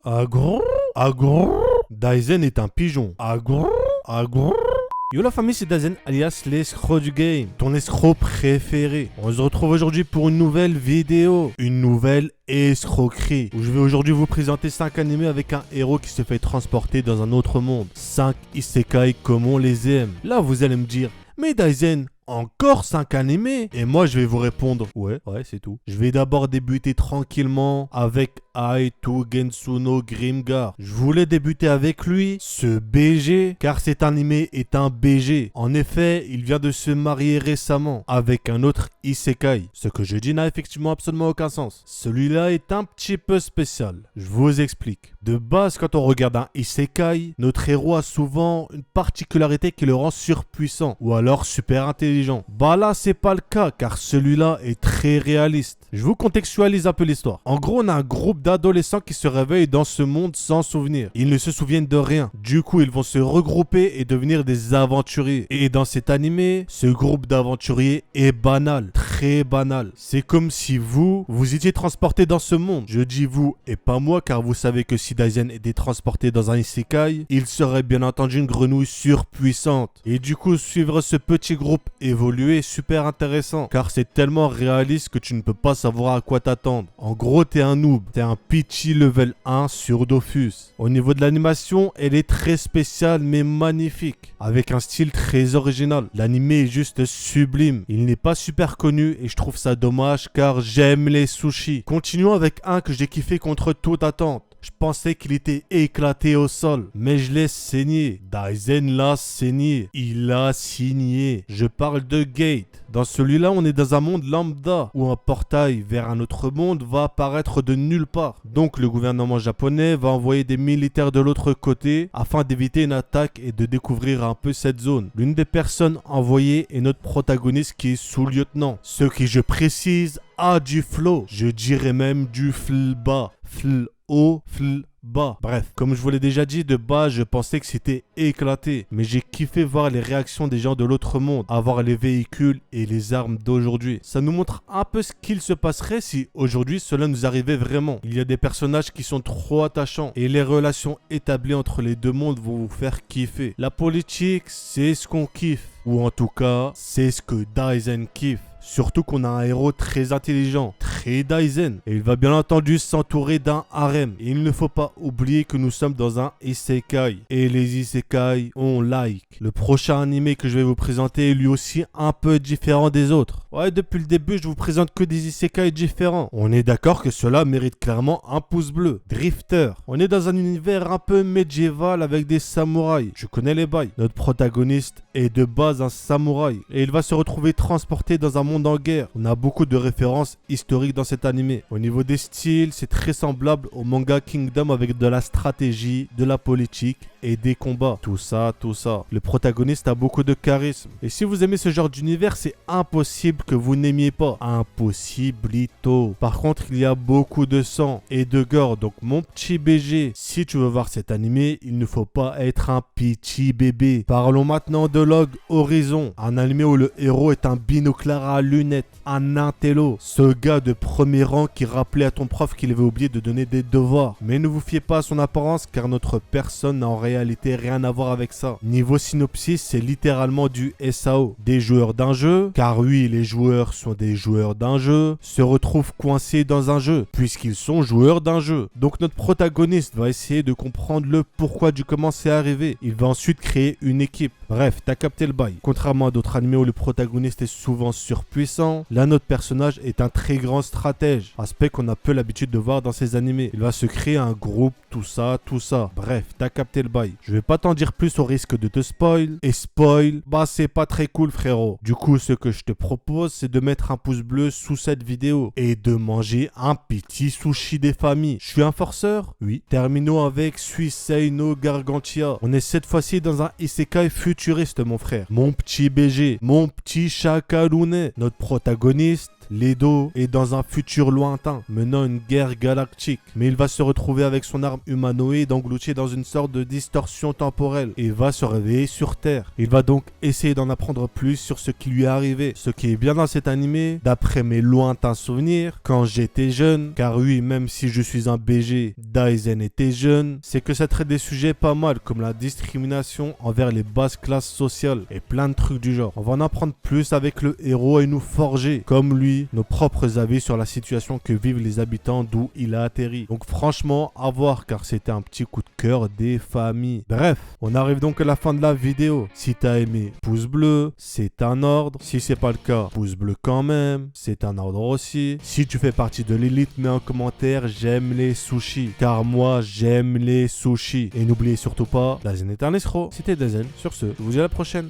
Agro, agro. Daizen est un pigeon. Agro, agro. Yo la famille, c'est Daizen alias l'escroc du game, ton escroc préféré. On se retrouve aujourd'hui pour une nouvelle vidéo, une nouvelle escroquerie, où je vais aujourd'hui vous présenter 5 animés avec un héros qui se fait transporter dans un autre monde. 5 isekai comme on les aime. Là vous allez me dire, mais Daizen, encore 5 animés? Et moi je vais vous répondre, ouais c'est tout. Je vais d'abord débuter tranquillement avec Aitou Gensuno Grimgar. Je voulais débuter avec lui, ce BG, car cet animé est un BG. En effet, il vient de se marier récemment avec un autre isekai. Ce que je dis n'a effectivement absolument aucun sens. Celui-là est un petit peu spécial. Je vous explique. De base, quand on regarde un isekai, notre héros a souvent une particularité qui le rend surpuissant ou alors super intelligent. Bah là, c'est pas le cas car celui-là est très réaliste. Je vous contextualise un peu l'histoire. En gros, on a un groupe d'adolescents qui se réveillent dans ce monde sans souvenir. Ils ne se souviennent de rien. Du coup, ils vont se regrouper et devenir des aventuriers. Et dans cet animé, ce groupe d'aventuriers est banal, très banal. C'est comme si vous étiez transporté dans ce monde. Je dis vous et pas moi car vous savez que si Daizen était transporté dans un isekai, il serait bien entendu une grenouille surpuissante. Et du coup, suivre ce petit groupe évoluer est super intéressant car c'est tellement réaliste que tu ne peux pas savoir à quoi t'attendre. En gros, t'es un noob, t'es un Peachy level 1 sur Dofus. Au niveau de l'animation, elle est très spéciale mais magnifique, avec un style très original. L'animé est juste sublime. Il n'est pas super connu et je trouve ça dommage car j'aime les sushis. Continuons avec un que j'ai kiffé contre toute attente. Je pensais qu'il était éclaté au sol, mais je l'ai saigné. Daizen l'a saigné. Il a signé. Je parle de Gate. Dans celui-là, on est dans un monde lambda, où un portail vers un autre monde va apparaître de nulle part. Donc le gouvernement japonais va envoyer des militaires de l'autre côté, afin d'éviter une attaque et de découvrir un peu cette zone. L'une des personnes envoyées est notre protagoniste qui est sous-lieutenant. Ce qui, je précise, a du flow. Je dirais même du flba. Haut, bas. Bref, comme je vous l'ai déjà dit, de base, je pensais que c'était éclaté. Mais j'ai kiffé voir les réactions des gens de l'autre monde, avoir les véhicules et les armes d'aujourd'hui. Ça nous montre un peu ce qu'il se passerait si aujourd'hui cela nous arrivait vraiment. Il y a des personnages qui sont trop attachants et les relations établies entre les deux mondes vont vous faire kiffer. La politique, c'est ce qu'on kiffe. Ou en tout cas, c'est ce que Daizen kiffe. Surtout qu'on a un héros très intelligent, très Daizen. Et il va bien entendu s'entourer d'un harem. Et il ne faut pas oublier que nous sommes dans un isekai. Et les isekai, on like. Le prochain animé que je vais vous présenter est lui aussi un peu différent des autres. Ouais, depuis le début, je vous présente que des isekai différents. On est d'accord que cela mérite clairement un pouce bleu. Drifter. On est dans un univers un peu médiéval avec des samouraïs. Je connais les bails. Notre protagoniste est de base un samouraï. Et il va se retrouver transporté dans un monde en guerre. On a beaucoup de références historiques dans cet animé. Au niveau des styles, c'est très semblable au manga Kingdom avec de la stratégie, de la politique et des combats. Tout ça. Le protagoniste a beaucoup de charisme. Et si vous aimez ce genre d'univers, c'est impossible que vous n'aimiez pas. Impossibilito. Par contre, il y a beaucoup de sang et de gore. Donc mon petit BG, si tu veux voir cet animé, il ne faut pas être un petit bébé. Parlons maintenant de Log Horizon. Un animé où le héros est un binoclard à lunettes. Un intello. Ce gars de premier rang qui rappelait à ton prof qu'il avait oublié de donner des devoirs. Mais ne vous fiez pas à son apparence car notre personne n'a en réalité rien à voir avec ça. Niveau synopsis, c'est littéralement du SAO. Des joueurs d'un jeu, car oui, les joueurs sont des joueurs d'un jeu, se retrouvent coincés dans un jeu, puisqu'ils sont joueurs d'un jeu. Donc notre protagoniste va essayer de comprendre le pourquoi du comment c'est arrivé. Il va ensuite créer une équipe. Bref, t'as capté le bail. Contrairement à d'autres animés où le protagoniste est souvent surpuissant, là notre personnage est un très grand stratège. Aspect qu'on a peu l'habitude de voir dans ces animés. Il va se créer un groupe, tout ça. Bref, t'as capté le bail. Je vais pas t'en dire plus au risque de te spoil. Et spoil, bah c'est pas très cool frérot. Du coup, ce que je te propose, c'est de mettre un pouce bleu sous cette vidéo. Et de manger un petit sushi des familles. Je suis un forceur? Oui. Terminons avec Suisei no Gargantia. On est cette fois-ci dans un isekai futuriste mon frère. Mon petit BG, mon petit Chakalune. Notre protagoniste Ledo est dans un futur lointain, menant une guerre galactique. Mais il va se retrouver avec son arme humanoïde englouti dans une sorte de distorsion temporelle et va se réveiller sur Terre. Il va donc essayer d'en apprendre plus sur ce qui lui est arrivé. Ce qui est bien dans cet animé, d'après mes lointains souvenirs, quand j'étais jeune, car oui, même si je suis un BG, Daizen était jeune, c'est que ça traite des sujets pas mal, comme la discrimination envers les basses classes sociales et plein de trucs du genre. On va en apprendre plus avec le héros et nous forger, comme lui, nos propres avis sur la situation que vivent les habitants d'où il a atterri. Donc franchement, à voir, car c'était un petit coup de cœur des familles. Bref, on arrive donc à la fin de la vidéo. Si t'as aimé, pouce bleu, c'est un ordre. Si c'est pas le cas, pouce bleu quand même, c'est un ordre aussi. Si tu fais partie de l'élite, mets un commentaire, j'aime les sushis, car moi j'aime les sushis. Et n'oubliez surtout pas, Dazen est un escroc. C'était Dazen, sur ce, je vous dis à la prochaine.